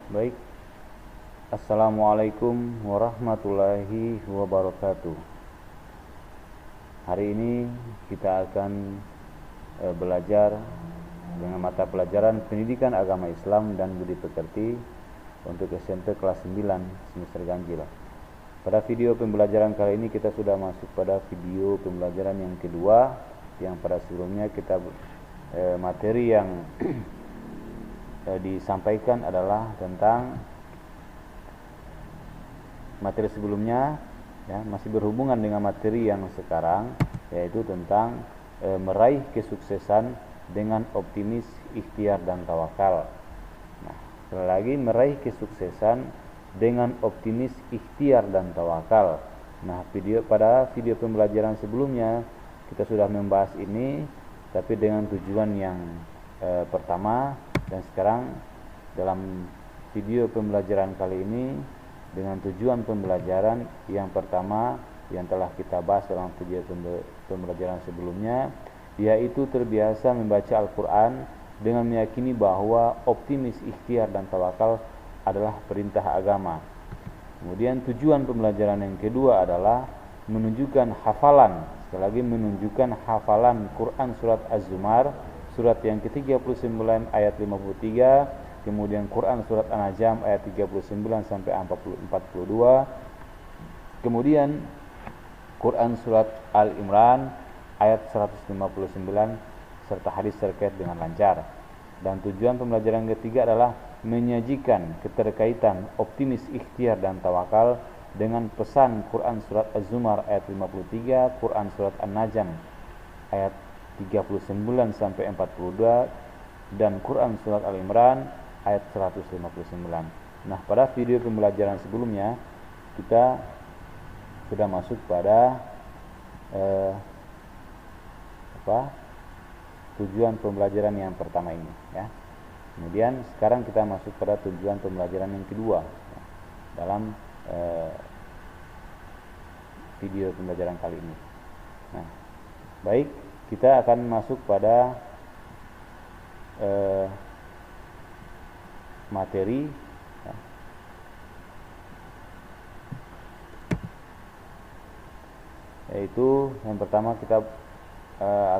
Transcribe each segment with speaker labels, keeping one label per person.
Speaker 1: Baik, Assalamualaikum warahmatullahi wabarakatuh. Hari ini kita akan belajar dengan mata pelajaran Pendidikan Agama Islam dan Budi Pekerti untuk SMP kelas 9 semester ganjil. Pada video pembelajaran kali ini kita sudah masuk pada video pembelajaran yang kedua, yang pada sebelumnya kita materi yang disampaikan adalah tentang materi sebelumnya, ya, masih berhubungan dengan materi yang sekarang, yaitu tentang meraih kesuksesan dengan optimis, ikhtiar dan tawakal. Nah, sekali lagi, meraih kesuksesan dengan optimis, ikhtiar dan tawakal. Nah, pada video pembelajaran sebelumnya kita sudah membahas ini, tapi dengan tujuan yang pertama. Dan sekarang dalam video pembelajaran kali ini dengan tujuan pembelajaran yang pertama yang telah kita bahas dalam video pembelajaran sebelumnya, yaitu terbiasa membaca Al-Quran dengan meyakini bahwa optimis, ikhtiar dan tawakal adalah perintah agama. Kemudian tujuan pembelajaran yang kedua adalah menunjukkan hafalan, sekali lagi menunjukkan hafalan Quran surat Az-Zumar surat yang ke-39 ayat 53, kemudian Quran surat An-Najm ayat 39 sampai 42, kemudian Quran surat Al-Imran ayat 159 serta hadis terkait dengan lancar. Dan tujuan pembelajaran ketiga adalah menyajikan keterkaitan optimis, ikhtiar dan tawakal dengan pesan Quran surat Az-Zumar ayat 53, Quran surat An-Najm ayat 39 sampai 42 dan Quran surat Al-Imran ayat 159. Nah, pada video pembelajaran sebelumnya kita sudah masuk pada tujuan pembelajaran yang pertama ini, ya. Kemudian sekarang kita masuk pada tujuan pembelajaran yang kedua, ya, dalam video pembelajaran kali ini. Nah, baik, kita akan masuk pada materi, ya. Yaitu yang pertama kita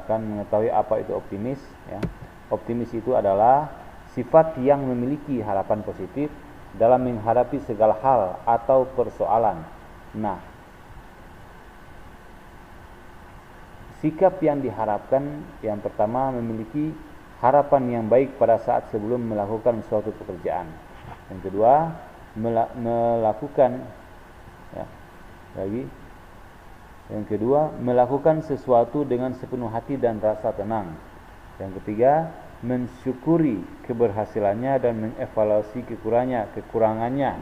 Speaker 1: akan mengetahui apa itu optimis, ya. Optimis itu adalah sifat yang memiliki harapan positif dalam menghadapi segala hal atau persoalan. Nah, sikap yang diharapkan yang pertama memiliki harapan yang baik pada saat sebelum melakukan suatu pekerjaan. Yang kedua, melakukan, ya, lagi. Yang kedua, melakukan sesuatu dengan sepenuh hati dan rasa tenang. Yang ketiga, mensyukuri keberhasilannya dan mengevaluasi kekurangannya.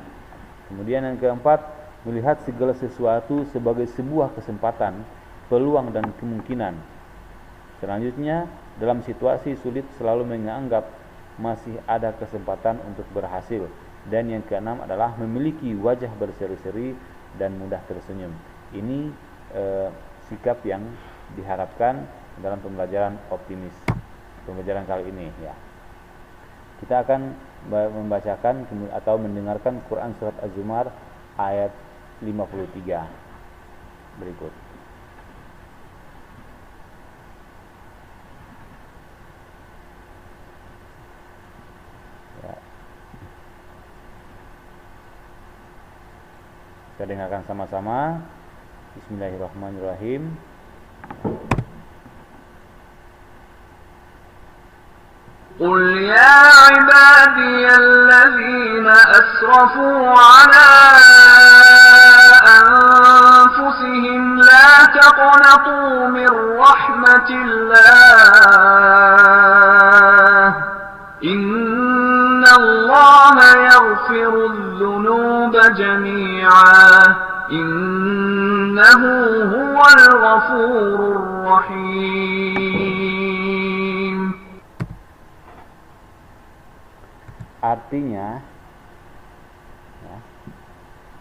Speaker 1: Kemudian yang keempat, melihat segala sesuatu sebagai sebuah kesempatan, peluang dan kemungkinan. Selanjutnya, dalam situasi sulit selalu menganggap masih ada kesempatan untuk berhasil. Dan yang keenam adalah memiliki wajah berseri-seri dan mudah tersenyum. Ini sikap yang diharapkan dalam pembelajaran optimis, pembelajaran kali ini, ya. Kita akan membacakan atau mendengarkan Quran surat Az-Zumar ayat 53 berikut. Kita dengarkan sama-sama. Bismillahirrahmanirrahim.
Speaker 2: قل يا عبادي الذين أسرفوا على أنفسهم لا تقنطوا من رحمة الله إن الله يغفر الذنوب جميعا إنه هو الغفور الرحيم.
Speaker 1: Artinya, ya,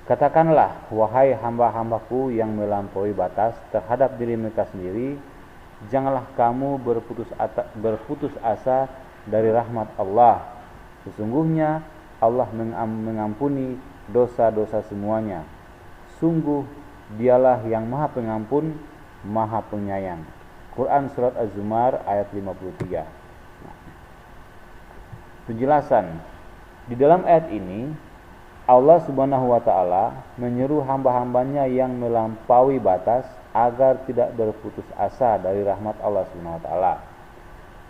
Speaker 1: katakanlah, wahai hamba-hambaku yang melampaui batas terhadap diri mereka sendiri, janganlah kamu berputus asa dari rahmat Allah. Sesungguhnya Allah mengampuni dosa-dosa semuanya. Sungguh dialah yang maha pengampun, maha penyayang. Quran Surat Az-Zumar ayat 53. Penjelasan. Di dalam ayat ini Allah Subhanahu wa ta'ala menyeru hamba-hambanya yang melampaui batas agar tidak berputus asa dari rahmat Allah Subhanahu wa ta'ala.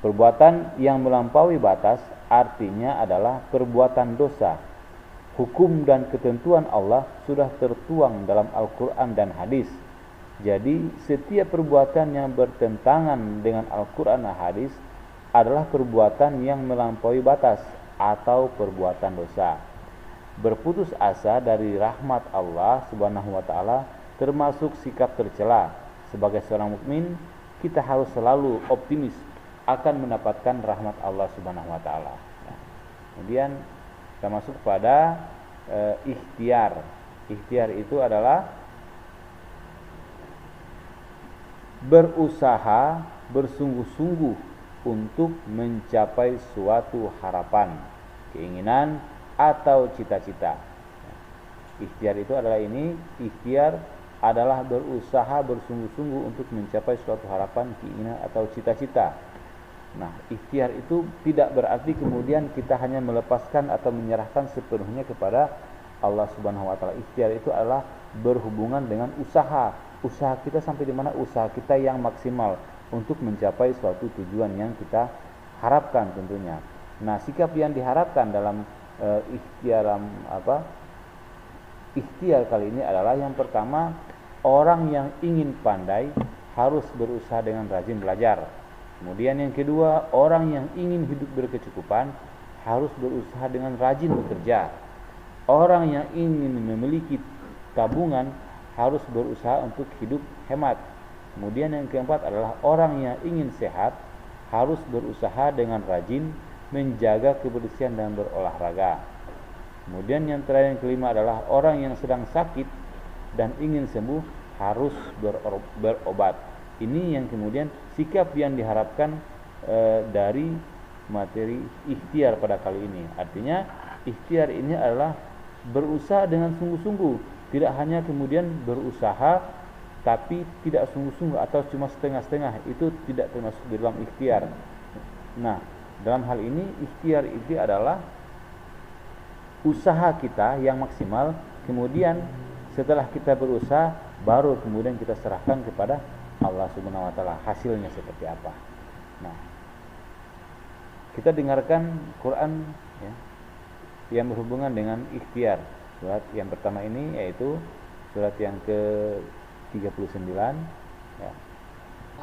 Speaker 1: Perbuatan yang melampaui batas artinya adalah perbuatan dosa. Hukum dan ketentuan Allah sudah tertuang dalam Al-Quran dan hadis. Jadi setiap perbuatan yang bertentangan dengan Al-Quran dan hadis adalah perbuatan yang melampaui batas atau perbuatan dosa. Berputus asa dari rahmat Allah Subhanahu wa ta'ala termasuk sikap tercela. Sebagai seorang mukmin, kita harus selalu optimis akan mendapatkan rahmat Allah Subhanahu wa ta'ala. Kemudian kita masuk pada ikhtiar. Ikhtiar itu adalah berusaha bersungguh-sungguh untuk mencapai suatu harapan, keinginan atau cita-cita. Ikhtiar itu adalah ini, ikhtiar adalah berusaha bersungguh-sungguh untuk mencapai suatu harapan, keinginan atau cita-cita. Nah, ikhtiar itu tidak berarti kemudian kita hanya melepaskan atau menyerahkan sepenuhnya kepada Allah Subhanahu wa ta'ala. Ikhtiar itu adalah berhubungan dengan usaha. Usaha kita sampai di mana usaha kita yang maksimal untuk mencapai suatu tujuan yang kita harapkan tentunya. Nah, sikap yang diharapkan dalam ikhtiar kali ini adalah yang pertama, orang yang ingin pandai harus berusaha dengan rajin belajar. Kemudian yang kedua, orang yang ingin hidup berkecukupan harus berusaha dengan rajin bekerja. Orang yang ingin memiliki tabungan harus berusaha untuk hidup hemat. Kemudian yang keempat adalah orang yang ingin sehat harus berusaha dengan rajin menjaga kebersihan dan berolahraga. Kemudian yang terakhir, yang kelima adalah orang yang sedang sakit dan ingin sembuh harus berobat. Ini yang kemudian sikap yang diharapkan dari materi ikhtiar pada kali ini. Artinya ikhtiar ini adalah berusaha dengan sungguh-sungguh, tidak hanya kemudian berusaha tapi tidak sungguh-sungguh atau cuma setengah-setengah, itu tidak termasuk di dalam ikhtiar. Nah, dalam hal ini ikhtiar itu adalah usaha kita yang maksimal, kemudian setelah kita berusaha baru kemudian kita serahkan kepada Allah Subhanahu wa ta'ala hasilnya seperti apa. Nah, kita dengarkan Quran ya, yang berhubungan dengan ikhtiar. Surat yang pertama ini yaitu surat yang ke-39 ya.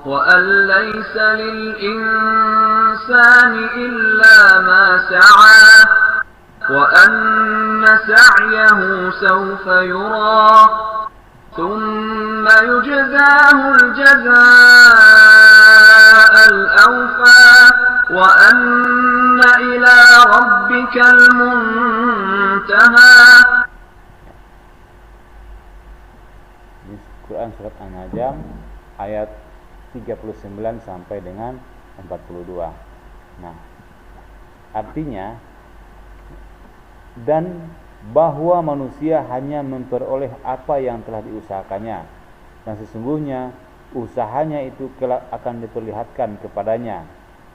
Speaker 2: Wa an laysa lil insani illa ma sa'a wa anna sa'yahu sawfa yura ثم يجزاه الجزاء الأوفى وأن إلى ربك المنتهى.
Speaker 1: Di Quran surat An-Najm ayat 39 sampai dengan 42. Nah, artinya dan bahwa manusia hanya memperoleh apa yang telah diusahakannya, dan sesungguhnya usahanya itu kelak akan diperlihatkan kepadanya,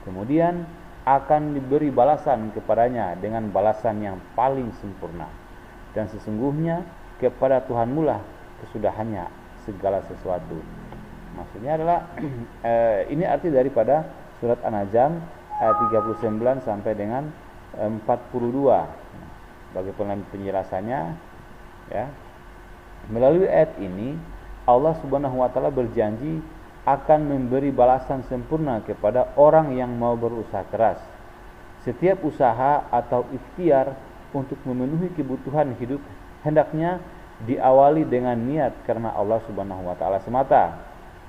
Speaker 1: kemudian akan diberi balasan kepadanya dengan balasan yang paling sempurna, dan sesungguhnya kepada Tuhanmu lah kesudahannya segala sesuatu. Maksudnya adalah ini arti daripada surat An-Najm ayat 39 sampai dengan 42. Bagi penjelasannya ya, melalui ayat ini Allah Subhanahu wa ta'ala berjanji akan memberi balasan sempurna kepada orang yang mau berusaha keras. Setiap usaha atau ikhtiar untuk memenuhi kebutuhan hidup hendaknya diawali dengan niat karena Allah Subhanahu wa ta'ala semata.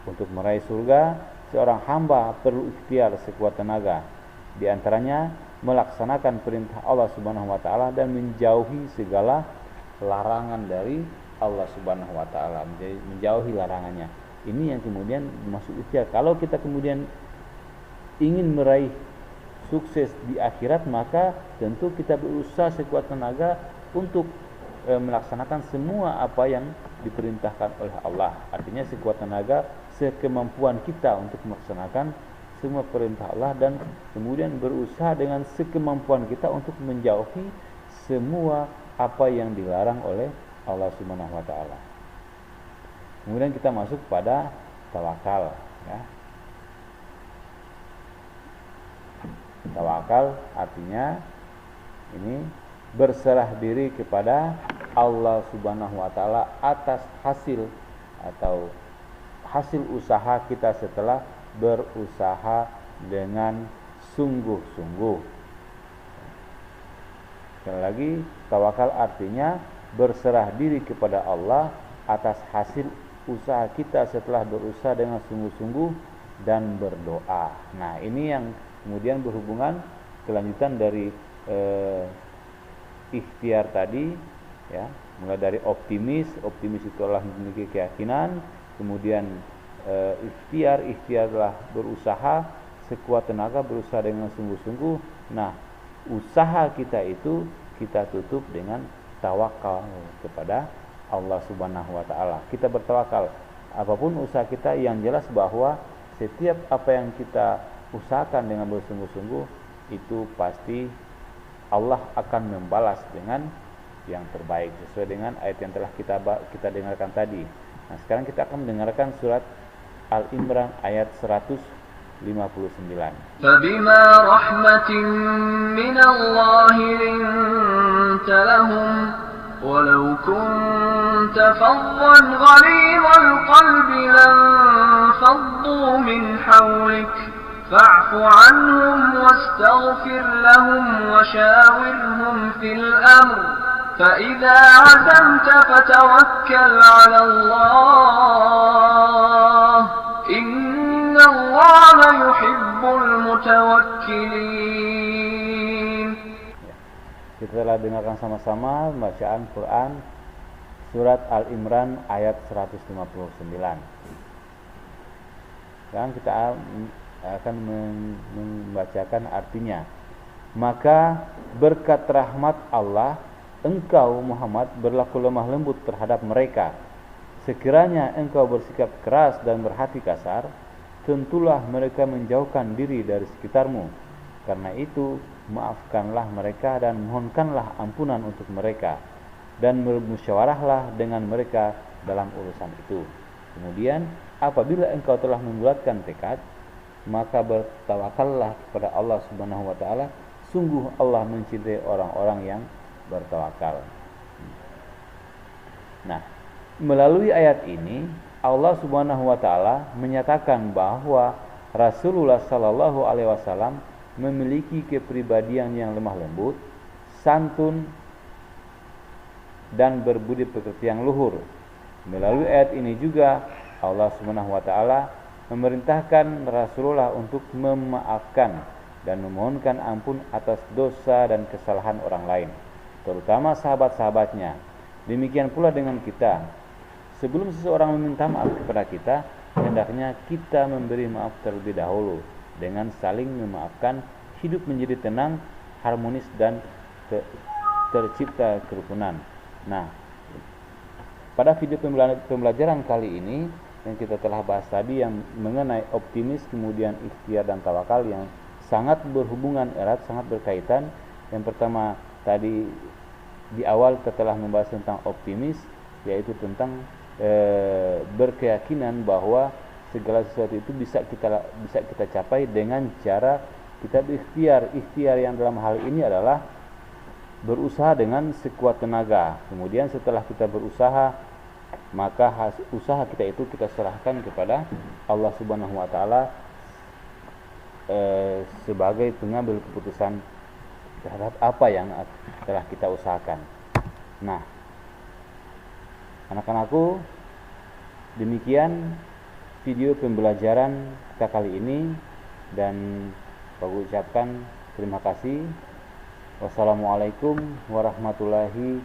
Speaker 1: Untuk meraih surga, seorang hamba perlu ikhtiar sekuat tenaga, di antaranya melaksanakan perintah Allah Subhanahu wa ta'ala dan menjauhi segala larangan dari Allah Subhanahu wa ta'ala, menjauhi larangannya. Ini yang kemudian masuk ikhtiar. Kalau kita kemudian ingin meraih sukses di akhirat, maka tentu kita berusaha sekuat tenaga untuk melaksanakan semua apa yang diperintahkan oleh Allah. Artinya sekuat tenaga, sekemampuan kita untuk melaksanakan semua perintah Allah, dan kemudian berusaha dengan sekemampuan kita untuk menjauhi semua apa yang dilarang oleh Allah Subhanahu wa taala. Kemudian kita masuk pada tawakal, ya. Tawakal artinya ini berserah diri kepada Allah Subhanahu wa taala atas hasil atau hasil usaha kita setelah berusaha dengan sungguh-sungguh. Sekali lagi, tawakal artinya berserah diri kepada Allah atas hasil usaha kita setelah berusaha dengan sungguh-sungguh dan berdoa. Nah, ini yang kemudian berhubungan kelanjutan dari ikhtiar tadi, ya, mulai dari optimis itu adalah memiliki keyakinan, kemudian ikhtiar adalah berusaha sekuat tenaga, berusaha dengan sungguh-sungguh. Nah, usaha kita itu kita tutup dengan tawakal kepada Allah Subhanahu wa taala. Kita bertawakal apapun usaha kita, yang jelas bahwa setiap apa yang kita usahakan dengan bersungguh-sungguh itu pasti Allah akan membalas dengan yang terbaik sesuai dengan ayat yang telah kita dengarkan tadi. Nah, sekarang kita akan mendengarkan surat Al-Imran ayat 159.
Speaker 2: فَبِمَا رَحْمَةٍ مِّنَ اللَّهِ لِنتَ لَهُمْ وَلَوْ كُنتَ فَظًّا غَلِيظَ الْقَلْبِ لَانفَضُّوا مِنْ حَوْلِكَ فَاعْفُ عَنْهُمْ وَاسْتَغْفِرْ لَهُمْ وَشَاوِرْهُمْ فِي الْأَمْرِ فَإِذَا عَزَمْتَ فَتَوَكَّلْ عَلَى اللَّهِ إِنَّ اللَّهَ يُحِبُّ الْمُتَوَكِّلِينَ.
Speaker 1: Kita telah dengarkan sama-sama bacaan Quran surat Al-Imran ayat 159. Sekarang kita akan membacakan artinya. Maka berkat rahmat Allah, engkau Muhammad berlaku lemah lembut terhadap mereka. Sekiranya engkau bersikap keras dan berhati kasar, tentulah mereka menjauhkan diri dari sekitarmu. Karena itu, maafkanlah mereka dan mohonkanlah ampunan untuk mereka, dan bermusyawarahlah dengan mereka dalam urusan itu. Kemudian, apabila engkau telah membulatkan tekad, maka bertawakallah kepada Allah Subhanahu wa taala. Sungguh Allah mencintai orang-orang yang bertawakal. Nah, melalui ayat ini Allah Subhanahu wa taala menyatakan bahwa Rasulullah sallallahu alaihi wasallam memiliki kepribadian yang lemah lembut, santun, dan berbudi pekerti yang luhur. Melalui ayat ini juga Allah Subhanahu wa taala memerintahkan Rasulullah untuk memaafkan dan memohonkan ampun atas dosa dan kesalahan orang lain, terutama sahabat-sahabatnya. Demikian pula dengan kita. Sebelum seseorang meminta maaf kepada kita, hendaknya kita memberi maaf terlebih dahulu. Dengan saling memaafkan, hidup menjadi tenang, harmonis, dan tercipta kerukunan. Nah, pada video pembelajaran kali ini yang kita telah bahas tadi, yang mengenai optimis, kemudian ikhtiar dan tawakal, yang sangat berhubungan erat, sangat berkaitan. Yang pertama tadi di awal kita telah membahas tentang optimis, yaitu tentang berkeyakinan bahwa segala sesuatu itu bisa kita capai dengan cara kita berikhtiar. Ikhtiar yang dalam hal ini adalah berusaha dengan sekuat tenaga. Kemudian setelah kita berusaha, maka usaha kita itu kita serahkan kepada Allah Subhanahu wa taala sebagai pengambil keputusan terhadap apa yang telah kita usahakan. Nah, anak-anakku, demikian video pembelajaran kita kali ini, dan aku ucapkan terima kasih. Wassalamualaikum warahmatullahi